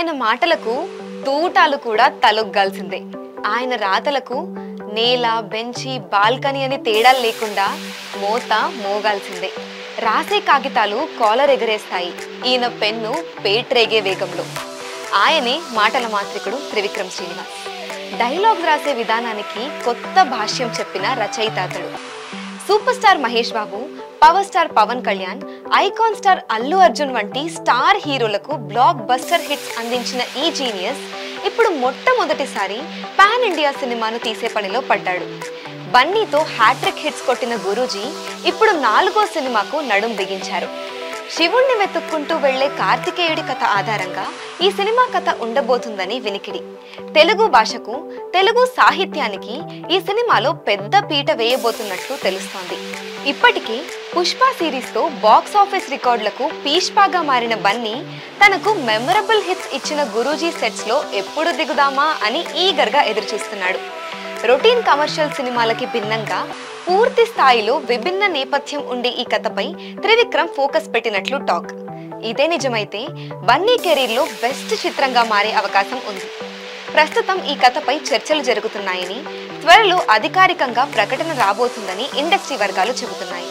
ఆయన మాటలకు తూటాలు కూడా తలొగ్గాల్సిందే. ఆయన రాతలకు నేల, బెంచి, బాల్కనీ అని తేడా లేకుండా మోత మోగాల్సిందే. రాసే కాగితాలు కాలర్ ఎగరేస్తాయి. ఈయన పెన్ను పేట్రేగే వేగంలో. ఆయనే మాటల మాంత్రికుడు త్రివిక్రమ్ శ్రీనివాస్. డైలాగ్స్ రాసే విధానానికి కొత్త భాష్యం చెప్పిన రచయిత అతడు. Super star Mahesh Babu, power star Pawan Kalyan, icon star Allu Arjun వంటి స్టార్ హీరోలకు బ్లాక్ బస్టర్ హిట్స్ అందించిన ఈ జీనియస్ ఇప్పుడు మొట్టమొదటిసారి పాన్ ఇండియా సినిమాను తీసే పనిలో పడ్డాడు. బన్నీతో హ్యాట్రిక్ హిట్స్ కొట్టిన గురూజీ ఇప్పుడు 4వ సినిమాకు నడుం బిగించారు. శివుణ్ణి వెతుక్కుంటూ వెళ్లే కార్తికేయుడి కథ ఆధారంగా ఈ సినిమా కథ ఉండబోతుందని వినికిడి. తెలుగు భాషకు, తెలుగు సాహిత్యానికి ఈ సినిమాలో పెద్ద పీట వేయబోతున్నట్లు తెలుస్తోంది. ఇప్పటికీ పుష్ప సిరీస్తో బాక్స్ ఆఫీస్ రికార్డులకు పీష్పాగా మారిన బన్నీ తనకు మెమరబుల్ హిట్స్ ఇచ్చిన గురూజీ సెట్స్లో ఎప్పుడు దిగుదామా అని ఈగర్గా ఎదురుచూస్తున్నాడు. రొటీన్ కమర్షియల్ సినిమాలకి భిన్నంగా పూర్తి స్థాయిలో విభిన్న నేపథ్యం ఉండే ఈ కథపై త్రివిక్రమ్ ఫోకస్ పెట్టినట్లు టాక్. ఇదే నిజమైతే బన్నీ కెరీర్లో బెస్ట్ చిత్రంగా మారే అవకాశం ఉంది. ప్రస్తుతం ఈ కథపై చర్చలు జరుగుతున్నాయని, త్వరలో అధికారికంగా ప్రకటన రాబోతుందని ఇండస్ట్రీ వర్గాలు చెబుతున్నాయి.